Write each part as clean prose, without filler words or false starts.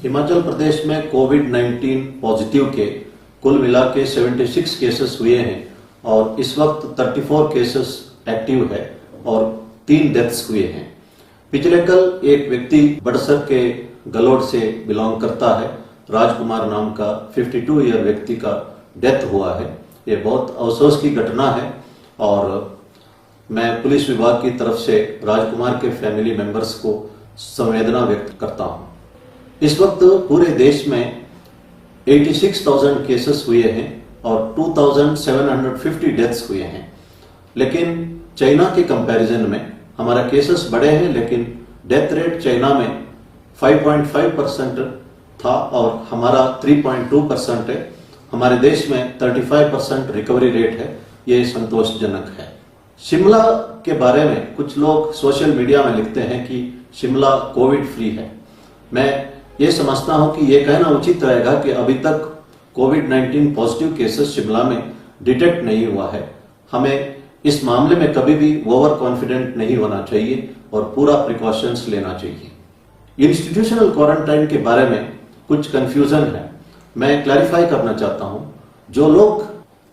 हिमाचल प्रदेश में कोविड-19 पॉजिटिव के कुल मिला के 76 केसेस हुए हैं और इस वक्त 34 केसेस एक्टिव है और 3 डेथ्स हुए हैं। पिछले कल एक व्यक्ति बड़सर के गलोड से बिलोंग करता है, राजकुमार नाम का 52 ईयर व्यक्ति का डेथ हुआ है। ये बहुत अफसोस की घटना है और मैं पुलिस विभाग की तरफ से राजकुमार के फैमिली मेंबर्स को संवेदना व्यक्त करता हूं। इस वक्त पूरे देश में 86,000 केसेस हुए हैं और 2,750 डेथ्स हुए हैं, लेकिन चाइना के कंपैरिजन में हमारा केसेस बढ़े हैं, लेकिन डेथ रेट चाइना में 5.5% था और हमारा 3.2% है। हमारे देश में 35% रिकवरी रेट है। ये संतोषजनक है। शिमला के बारे में कुछ लोग सोशल मीडिया में लिखते हैं कि शिमला कोविड फ्री है। मैं ये समझता हूं कि ये कहना उचित रहेगा कि अभी तक कोविड-19 पॉजिटिव केसेस शिमला में डिटेक्ट नहीं हुआ है। हमें इस मामले में कभी भी ओवर कॉन्फिडेंट नहीं होना चाहिए और पूरा प्रिकॉशंस लेना चाहिए। इंस्टीट्यूशनल क्वारंटाइन के बारे में कुछ कंफ्यूजन है, मैं क्लैरिफाई करना चाहता हूं। जो लोग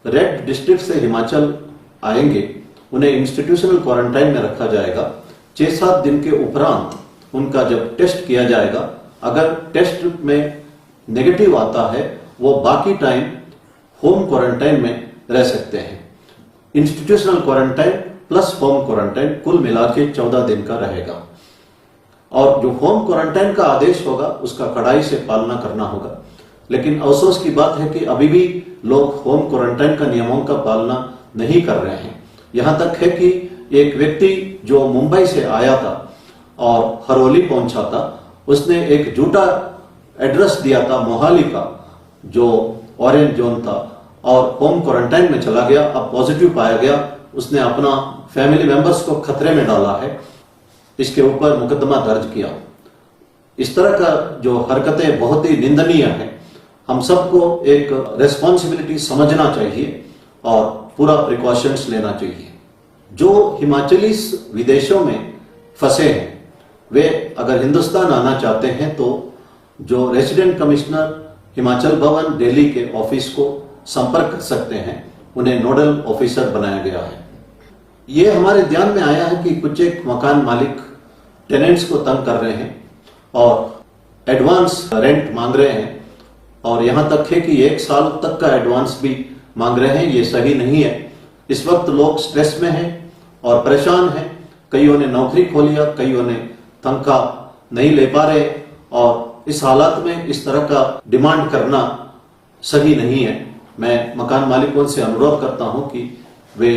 रेड डिस्ट्रिक्ट से हिमाचल आएंगे उन्हें इंस्टीट्यूशनल क्वारंटाइन में रखा जाएगा। 6-7 दिन के उपरांत उनका जब टेस्ट किया जाएगा, अगर टेस्ट में नेगेटिव आता है वो बाकी टाइम होम क्वारंटाइन में रह सकते हैं। Institutional quarantine plus home quarantine कुल मिला के 14 दिन का रहेगा और जो होम क्वारंटाइन का आदेश होगा उसका कड़ाई से पालना करना होगा। लेकिन अफसोस की बात है कि अभी भी लोग होम क्वारंटाइन का नियमों का पालना नहीं कर रहे हैं। यहां तक है कि एक व्यक्ति जो मुंबई से आया था और हरोली पहुंचा था, उसने एक झूठा एड्रेस दिया था मोहाली का जो ऑरेंज जोन था और होम क्वारंटाइन में चला गया। अब पॉजिटिव पाया गया, उसने अपना फैमिली मेंबर्स को खतरे में डाला है। इसके ऊपर मुकदमा दर्ज किया। इस तरह का जो हरकतें बहुत ही निंदनीय है। हम सबको एक रेस्पॉन्सिबिलिटी समझना चाहिए और पूरा प्रिकॉशंस लेना चाहिए। जो हिमाचली विदेशों में फंसे हैं वे अगर हिंदुस्तान आना चाहते हैं तो जो रेसिडेंट कमिश्नर हिमाचल भवन दिल्ली के ऑफिस को संपर्क कर सकते हैं। उन्हें नोडल ऑफिसर बनाया गया है। ये हमारे ध्यान में आया है कि कुछ एक मकान मालिक टेनेंट्स को तंग कर रहे हैं और एडवांस रेंट मांग रहे हैं और यहां तक है कि 1 साल तक का एडवांस भी मांग रहे हैं। ये सही नहीं है। इस वक्त लोग स्ट्रेस में हैं और परेशान हैं। कईयों ने नौकरी खो लिया, कईयों ने तनख्वाह नहीं ले पा रहे और इस हालात में इस तरह का डिमांड करना सही नहीं है। मैं मकान मालिकों से अनुरोध करता हूं कि वे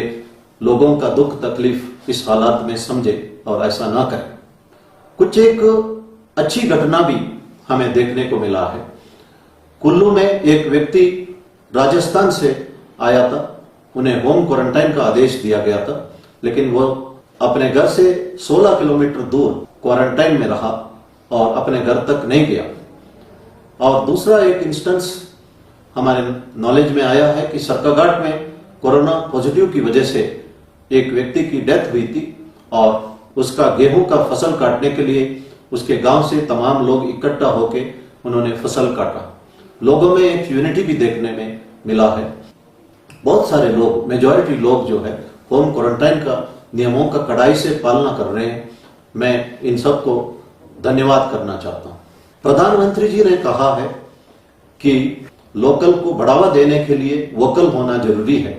लोगों का दुख तकलीफ इस हालात में समझे और ऐसा ना करें। कुछ एक अच्छी घटना भी हमें देखने को मिला है। कुल्लू में एक व्यक्ति राजस्थान से आया था, उन्हें होम क्वारंटाइन का आदेश दिया गया था, लेकिन वो अपने घर से 16 किलोमीटर दूर क्वारंटाइन में रहा और अपने घर तक नहीं गया। और दूसरा एक इंस्टेंस हमारे नॉलेज में आया है कि सरकाघाट में कोरोना पॉजिटिव की वजह से एक व्यक्ति की डेथ हुई थी और उसका गेहूं का फसल काटने के लिए उसके गांव से तमाम लोग इकट्ठा होकर उन्होंने फसल काटा। लोगों में एक यूनिटी भी देखने में मिला है। बहुत सारे लोग, मेजॉरिटी लोग जो है होम क्वारंटाइन का नियमों का कड़ाई से पालना कर रहे हैं। मैं इन सबको धन्यवाद करना चाहता हूं। प्रधानमंत्री जी ने कहा है कि लोकल को बढ़ावा देने के लिए वोकल होना जरूरी है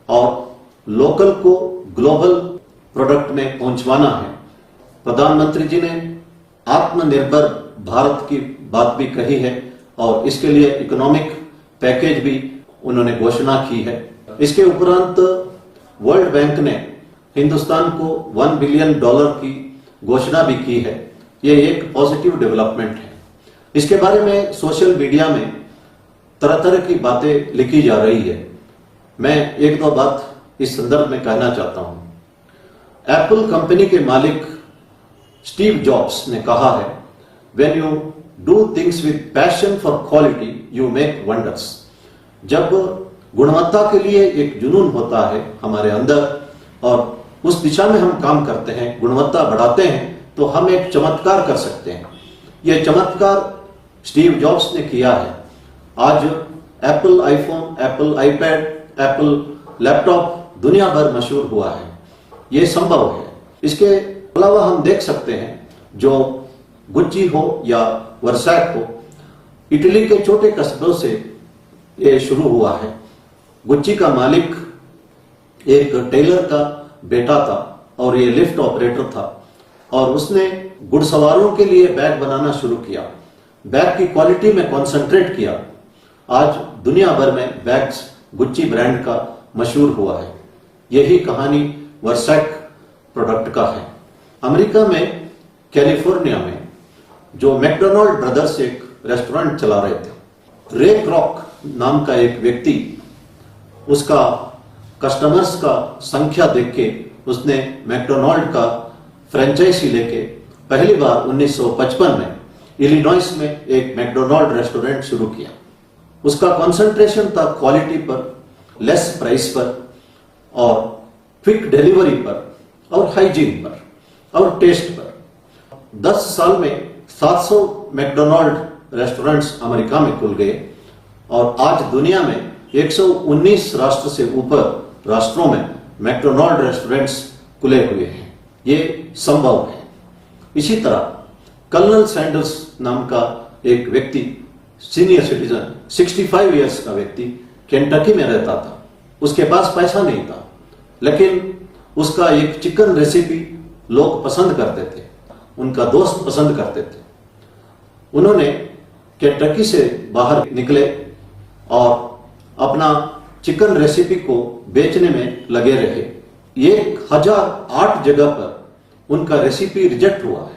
और लोकल को ग्लोबल प्रोडक्ट में पहुंचवाना है। प्रधानमंत्री जी ने आत्मनिर्भर भारत की बात भी कही है और इसके लिए इकोनॉमिक पैकेज भी उन्होंने घोषणा की है। इसके उपरांत वर्ल्ड बैंक ने हिंदुस्तान को $1 बिलियन की घोषणा भी की है। ये एक पॉजिटिव डेवलपमेंट है। इसके बारे में सोशल मीडिया में तरह तरह की बातें लिखी जा रही है। मैं 1-2 बात इस संदर्भ में कहना चाहता हूं। एप्पल कंपनी के मालिक स्टीव जॉब्स ने कहा है, when you do things with passion for quality you make wonders. जब गुणवत्ता के लिए एक जुनून होता है हमारे अंदर और उस दिशा में हम काम करते हैं, गुणवत्ता बढ़ाते हैं, तो हम एक चमत्कार कर सकते हैं। यह चमत्कार स्टीव जॉब्स ने किया है, आज Apple iPhone, Apple iPad, Apple laptop दुनिया भर मशहूर हुआ है। ये संभव है। इसके अलावा हम देख सकते हैं जो गुच्ची हो या वर्सैक हो, इटली के छोटे कस्बों से ये शुरू हुआ है। गुच्ची का मालिक एक टेलर का बेटा था और ये लिफ्ट ऑपरेटर था और उसने घुड़सवारों के लिए बैग बनाना शुरू किया। बैग की क्वालिटी में कॉन्सेंट्रेट किया। आज दुनिया भर में बैग्स गुच्ची ब्रांड का मशहूर हुआ है। यही कहानी वर्सैक प्रोडक्ट का है। अमेरिका में कैलिफोर्निया में जो मैकडोनाल्ड ब्रदर्स एक रेस्टोरेंट चला रहे थे, रे क्रॉक नाम का एक व्यक्ति, उसका कस्टमर्स का संख्या देख के उसने मैकडोनाल्ड का फ्रेंचाइजी लेके पहली बार 1955 में इलिनॉइस में एक मैकडोनाल्ड रेस्टोरेंट शुरू किया। उसका कंसंट्रेशन था क्वालिटी पर, लेस प्राइस पर और क्विक डिलीवरी पर और हाइजीन पर और टेस्ट पर। 10 साल में 700 मैकडोनाल्ड रेस्टोरेंट्स अमेरिका में खुल गए और आज दुनिया में 119 राष्ट्र से ऊपर राष्ट्रों में मैकडोनाल्ड रेस्टोरेंट्स खुले हुए हैं। ये संभव है। इसी तरह कर्नल सैंडर्स नाम का एक व्यक्ति, सीनियर सिटीजन, 65 इयर्स का व्यक्ति, केंटकी में रहता था। उसके पास पैसा नहीं था, लेकिन उसका एक चिकन रेसिपी लोग पसंद करते थे, उनका दोस्त पसंद करते थे। उन्होंने केंटकी से बाहर निकले और अपना चिकन रेसिपी को बेचने में लगे रहे। 1008 जगह पर उनका रेसिपी रिजेक्ट हुआ है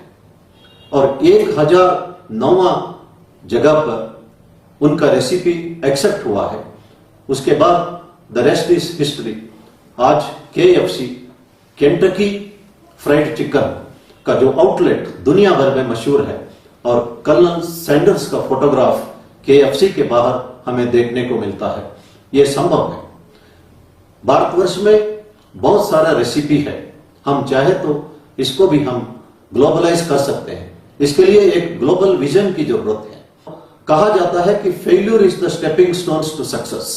और 1009वां जगह पर उनका रेसिपी एक्सेप्ट हुआ है। उसके बाद द रेस्ट इज हिस्ट्री। आज KFC, केंटकी फ्राइड चिकन का जो आउटलेट दुनिया भर में मशहूर है और कर्नल सैंडर्स का फोटोग्राफ KFC के बाहर हमें देखने को मिलता है। यह संभव है। भारतवर्ष में बहुत सारा रेसिपी है। हम चाहे तो इसको भी हम ग्लोबलाइज कर सकते हैं। इसके लिए एक ग्लोबल विजन की जरूरत है। कहा जाता है कि failure is the stepping stones to success.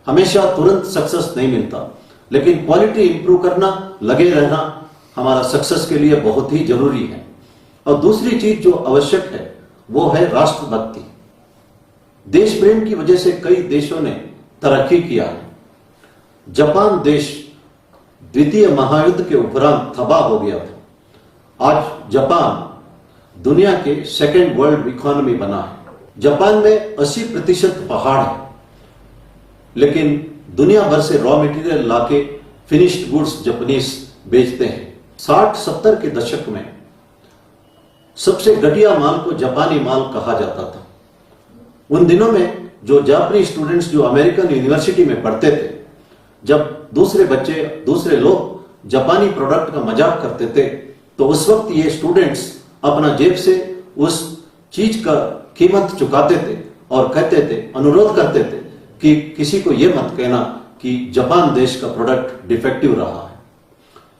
हमेशा तुरंत सक्सेस नहीं मिलता, लेकिन क्वालिटी इंप्रूव करना, लगे रहना हमारा सक्सेस के लिए बहुत ही जरूरी है। और दूसरी चीज जो आवश्यक है वो है राष्ट्रभक्ति। देश प्रेम की वजह से कई देशों ने तरक्की किया है। जापान देश द्वितीय महायुद्ध के उपरांत तबाह हो गया था। आज जापान दुनिया के सेकेंड वर्ल्ड इकोनॉमी बना है। जापान में 80% पहाड़ है, लेकिन दुनिया भर से रॉ मटेरियल लाके फिनिश्ड गुड्स जापानीज बेचते हैं। 60-70 के दशक में सबसे घटिया माल को जापानी माल कहा जाता था। उन दिनों में जो जापानी स्टूडेंट्स जो अमेरिकन यूनिवर्सिटी में पढ़ते थे, जब दूसरे बच्चे, दूसरे लोग जापानी प्रोडक्ट का मजाक करते थे, तो उस वक्त ये स्टूडेंट्स अपना जेब से उस चीज का कीमत चुकाते थे और कहते थे, अनुरोध करते थे कि किसी को यह मत कहना कि जापान देश का प्रोडक्ट डिफेक्टिव रहा है।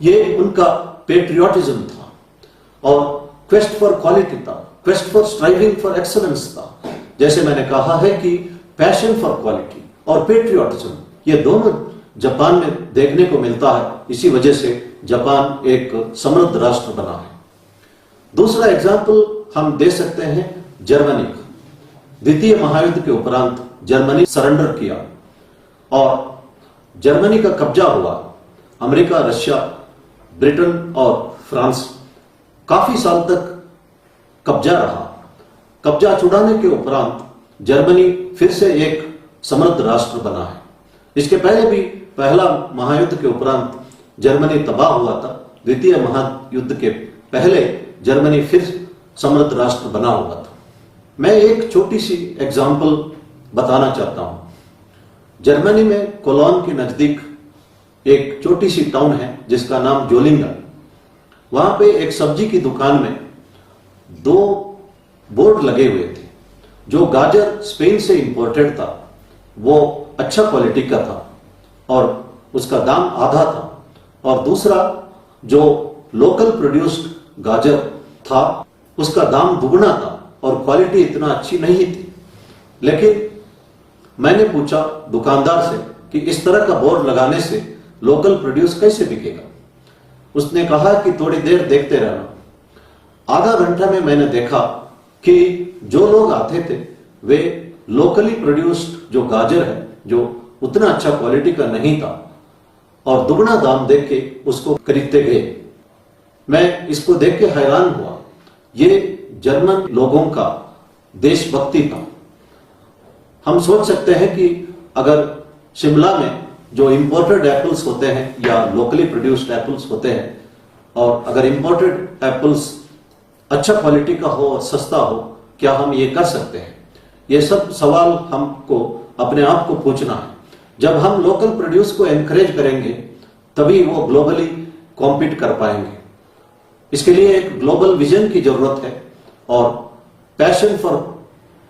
ये उनका पेट्रियोटिज्म था और क्वेस्ट फॉर क्वालिटी था, quest for striving for excellence था। जैसे मैंने कहा है कि पैशन फॉर क्वालिटी और पेट्रियोटिज्म, ये दोनों जापान में देखने को मिलता है। इसी वजह से जापान एक समृद्ध राष्ट्र बना है। दूसरा एग्जाम्पल हम दे सकते हैं जर्मनी का। द्वितीय महायुद्ध के उपरांत जर्मनी सरेंडर किया और जर्मनी का कब्जा हुआ। अमेरिका, रशिया, ब्रिटेन और फ्रांस काफी साल तक कब्जा रहा। कब्जा छुड़ाने के उपरांत जर्मनी फिर से एक समृद्ध राष्ट्र बना है। इसके पहले भी पहला महायुद्ध के उपरांत जर्मनी तबाह हुआ था। द्वितीय महायुद्ध के पहले जर्मनी फिर समृद्ध राष्ट्र बना हुआ था। मैं एक छोटी सी एग्जाम्पल बताना चाहता हूं। जर्मनी में कोलोन के नजदीक एक छोटी सी टाउन है जिसका नाम जोलिंगन। वहां पे एक सब्जी की दुकान में 2 बोर्ड लगे हुए थे। जो गाजर स्पेन से इंपोर्टेड था वो अच्छा क्वालिटी का था और उसका दाम आधा था, और दूसरा जो लोकल प्रोड्यूस्ड गाजर था उसका दाम दुगना था और क्वालिटी इतना अच्छी नहीं थी। लेकिन मैंने पूछा दुकानदार से कि इस तरह का बोर्ड लगाने से लोकल प्रोड्यूस कैसे बिकेगा। उसने कहा कि थोड़ी देर देखते रहना। आधा घंटा में मैंने देखा कि जो लोग आते थे वे लोकली प्रोड्यूस्ड जो गाजर है जो उतना अच्छा क्वालिटी का नहीं था और दुगना दाम देख के उसको खरीदते गए। मैं इसको देख के हैरान हुआ। ये जर्मन लोगों का देशभक्ति था। हम सोच सकते हैं कि अगर शिमला में जो इंपोर्टेड एप्पल्स होते हैं या लोकली प्रोड्यूस्ड एप्पल्स होते हैं और अगर इंपोर्टेड एप्पल्स अच्छा क्वालिटी का हो और सस्ता हो, क्या हम ये कर सकते हैं? ये सब सवाल हमको अपने आप को पूछना है। जब हम लोकल प्रोड्यूस को एनकरेज करेंगे तभी वो ग्लोबली कॉम्पीट कर पाएंगे। इसके लिए एक ग्लोबल विजन की जरूरत है और पैशन फॉर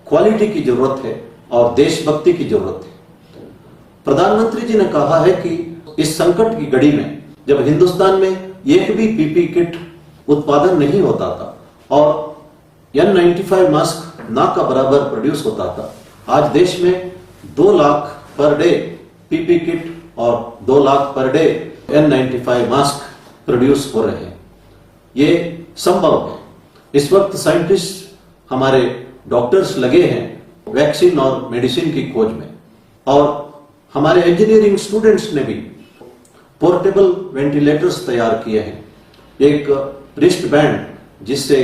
क्वालिटी की जरूरत है और देशभक्ति की जरूरत है। प्रधानमंत्री जी ने कहा है कि इस संकट की घड़ी में जब हिंदुस्तान में एक भी पीपी किट उत्पादन नहीं होता था और N95 मास्क ना का बराबर प्रोड्यूस होता था, आज देश में 2 lakh per day PP kit और 2 lakh per day N95 mask produce हो रहे हैं। ये संभव है। इस वक्त साइंटिस्ट हमारे डॉक्टर्स लगे हैं वैक्सीन और मेडिसिन की खोज में और हमारे इंजीनियरिंग स्टूडेंट्स ने भी पोर्टेबल वेंटिलेटर्स तैयार किए हैं। एक रिस्ट बैंड जिससे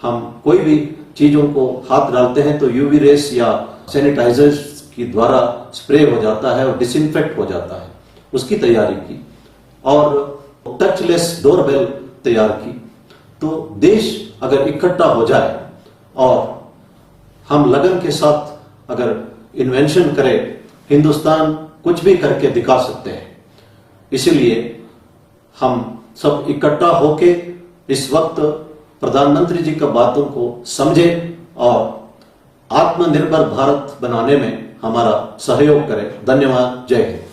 हम कोई भी चीजों को हाथ डालते हैं तो यूवी रेस या सैनिटाइजर्स की द्वारा स्प्रे हो जाता है और डिसइंफेक्ट हो जाता है, उसकी तैयारी की और टचलेस डोरबेल तैयार की। तो देश अगर इकट्ठा हो जाए और हम लगन के साथ अगर इन्वेंशन करें, हिंदुस्तान कुछ भी करके दिखा सकते हैं। इसलिए हम सब इकट्ठा होके इस वक्त प्रधानमंत्री जी की बातों को समझें और आत्मनिर्भर भारत बनाने में हमारा सहयोग करें। धन्यवाद। जय हिंद।